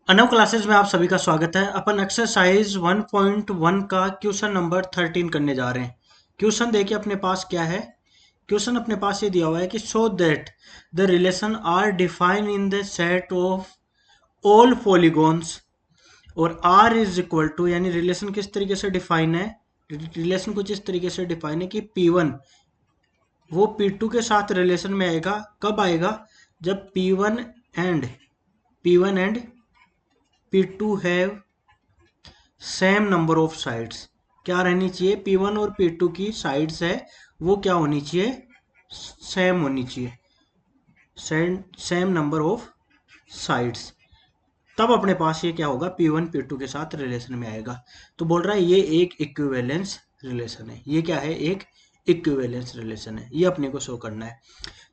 Anav classes में आप सभी का स्वागत है। अपन एक्सरसाइज 1.1 का क्वेश्चन नंबर 13 करने जा रहे हैं। क्वेश्चन देखिए अपने पास क्या है। क्वेश्चन अपने पास ये दिया हुआ है कि show that the relation R define in the set of all polygons और आर इज इक्वल टू, यानी रिलेशन किस तरीके से डिफाइन है। रिलेशन कुछ इस तरीके से डिफाइन है कि P1 वो P2 के साथ रिलेशन में आएगा। कब आएगा? जब P1 and P2 have same number of sides. क्या रहनी चाहिए? P1 और P2 की साइड्स है वो क्या होनी चाहिए? सेम होनी चाहिए, सेम नंबर ऑफ साइड्स। तब अपने पास ये क्या होगा? P1 P2 के साथ रिलेशन में आएगा। तो बोल रहा है ये एक इक्विवेलेंस रिलेशन है। ये क्या है? एक इक्विवेलेंस रिलेशन है। ये अपने को शो करना है।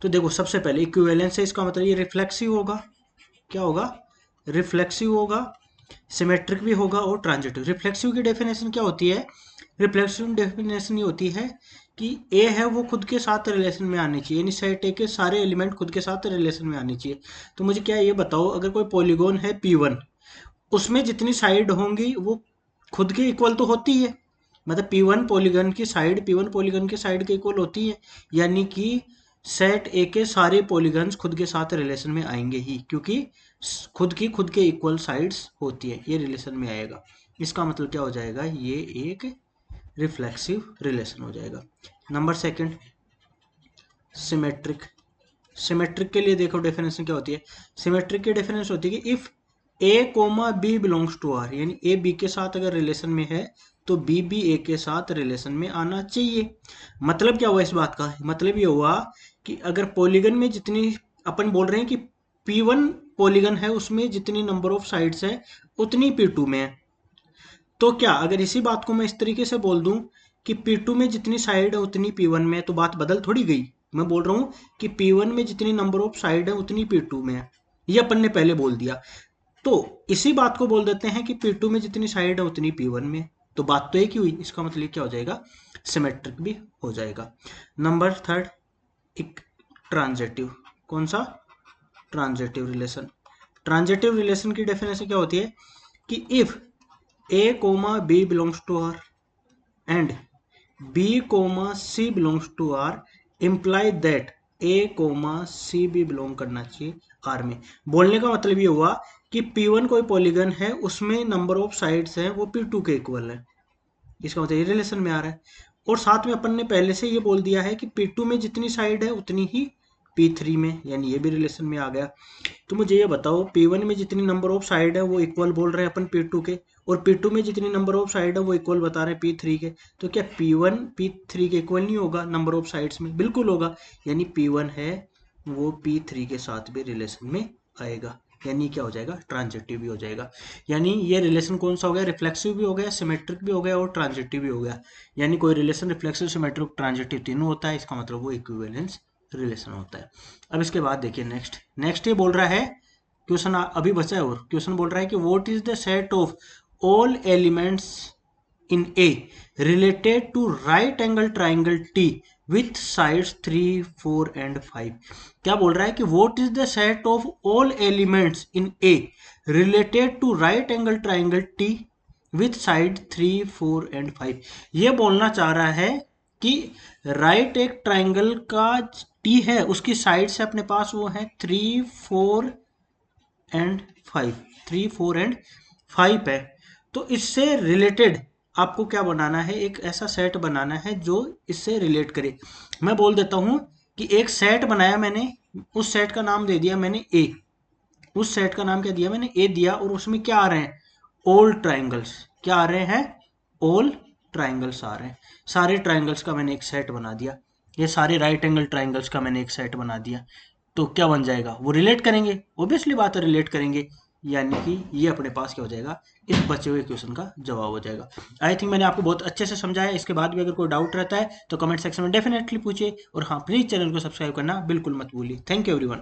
तो देखो, सबसे पहले इक्विवेलेंस है, इसका मतलब ये रिफ्लेक्सिव होगा। क्या होगा? रिफ्लेक्सिव होगा, सिमेट्रिक भी होगा और ट्रांजिटिव। रिफ्लेक्सिव की डेफिनेशन क्या होती है? रिफ्लेक्सिव डेफिनेशन ये होती है कि ए है वो खुद के साथ रिलेशन में आनी चाहिए, यानी सेट ए के सारे एलिमेंट खुद के साथ रिलेशन में आनी चाहिए। तो मुझे क्या ये बताओ, अगर कोई पॉलीगॉन है P1, उसमें जितनी साइड होंगी वो खुद के इक्वल तो होती है। मतलब P1 पॉलीगन की साइड के इक्वल होती है, यानी कि सेट ए के सारे पॉलीगन्स खुद के साथ रिलेशन में आएंगे ही, क्योंकि खुद के इक्वल साइड्स होती है, ये रिलेशन में आएगा। इसका मतलब क्या हो जाएगा? ये एक रिफ्लेक्सिव रिलेशन हो जाएगा। Number second, symmetric. सिमेट्रिक के लिए देखो डेफिनेशन क्या होती है। सिमेट्रिक की डेफिनेशन होती है कि if a comma b belongs to R, यानी ए बी के साथ अगर रिलेशन में है तो बी भी ए के साथ रिलेशन में आना चाहिए। मतलब क्या हुआ इस बात का? मतलब ये हुआ कि अगर पॉलीगन में जितनी, अपन बोल रहे हैं कि P1 पॉलीगन है उसमें जितनी नंबर ऑफ साइड्स है उतनी P2 में है। तो क्या अगर इसी बात को मैं इस तरीके से बोल दूं कि P2 में जितनी साइड है उतनी P1 में, तो बात बदल थोड़ी गई। मैं बोल रहा हूं कि P1 में जितनी नंबर ऑफ साइड है उतनी P2 में है। ये अपन ने पहले बोल दिया। तो इसी बात को बोल देते हैं कि P2 में जितनी साइड है उतनी P1 में। तो बात तो एक ही हुई। इसका मतलब क्या हो जाएगा? सिमेट्रिक भी हो जाएगा। नंबर थर्ड, एक ट्रांजिटिव। कौन सा? Transitive relation. ट्रांजिटिव रिलेशन की डेफिनेशन क्या होती है कि if a comma b belongs to R and b comma c belongs to R imply that a comma c भी बिलोंग करना चाहिए आर में। बोलने का मतलब ये हुआ कि P1 कोई पॉलीगन है उसमें नंबर ऑफ साइड्स हैं वो P2 के इक्वल है। इसका मतलब ये रिलेशन में आ रहा है। और साथ में अपन ने पहले से ये बोल दिया है कि P2 में जितनी साइड है उतनी ही P3 में, यानी ये भी रिलेशन में आ गया। तो मुझे ये बताओ, P1 में जितनी नंबर ऑफ साइड है वो इक्वल बोल रहे हैं अपन P2 के, और P2 में जितनी नंबर ऑफ साइड है वो इक्वल बता रहे हैं P3 के। तो क्या P1 P3 के इक्वल नहीं होगा नंबर ऑफ साइड्स में? बिल्कुल होगा। यानी P1 है वो P3 के साथ भी रिलेशन में आएगा, यानी क्या हो जाएगा? ट्रांजिटिव भी हो जाएगा। यानी ये रिलेशन कौन सा हो गया? रिफ्लेक्सिव भी हो गया, सिमेट्रिक भी हो गया और ट्रांजिटिव भी हो गया। यानी कोई रिलेशन रिफ्लेक्सिव, सिमेट्रिक, ट्रांजिटिव तीनों होता है, इसका मतलब वो इक्विवेलेंस रिलेशन होता है। अब इसके बाद देखिए नेक्स्ट। नेक्स्ट ये बोल रहा है, क्वेश्चन अभी बचा है, और क्वेश्चन बोल रहा है कि what is the set of all elements in A related to right angle triangle T with sides 3, 4 and 5। क्या बोल रहा है कि what is the set of all elements in A related to right angle triangle T with side 3, 4 and 5। ये बोलना चाह रहा है कि राइट एक ट्राइंगल का टी है, उसकी साइड से अपने पास वो है 3, 4 एंड 5। 3, 4 एंड 5 है। तो इससे रिलेटेड आपको क्या बनाना है? एक ऐसा सेट बनाना है जो इससे रिलेट करे। मैं बोल देता हूं कि एक सेट बनाया मैंने, उस सेट का नाम दे दिया मैंने ए। उस सेट का नाम क्या दिया मैंने? ए दिया। और उसमें क्या आ रहे हैं? All triangles. क्या आ रहे हैं? ऑल ट्राइंगल्स आ रहे हैं। सारे ट्राइंगल्स का मैंने एक सेट बना दिया। ये सारे राइट एंगल ट्राइंगल्स का मैंने एक सेट बना दिया। तो क्या बन जाएगा? वो रिलेट करेंगे, ऑब्वियसली बात है, रिलेट करेंगे। यानी कि ये अपने पास क्या हो जाएगा? इस बचे हुए क्वेश्चन का जवाब हो जाएगा। आई थिंक मैंने आपको बहुत अच्छे से समझाया। इसके बाद भी अगर कोई डाउट रहता है तो कमेंट सेक्शन में डेफिनेटली पूछिए। और हाँ, प्लीज चैनल को सब्सक्राइब करना बिल्कुल मत भूलिए। Thank you everyone.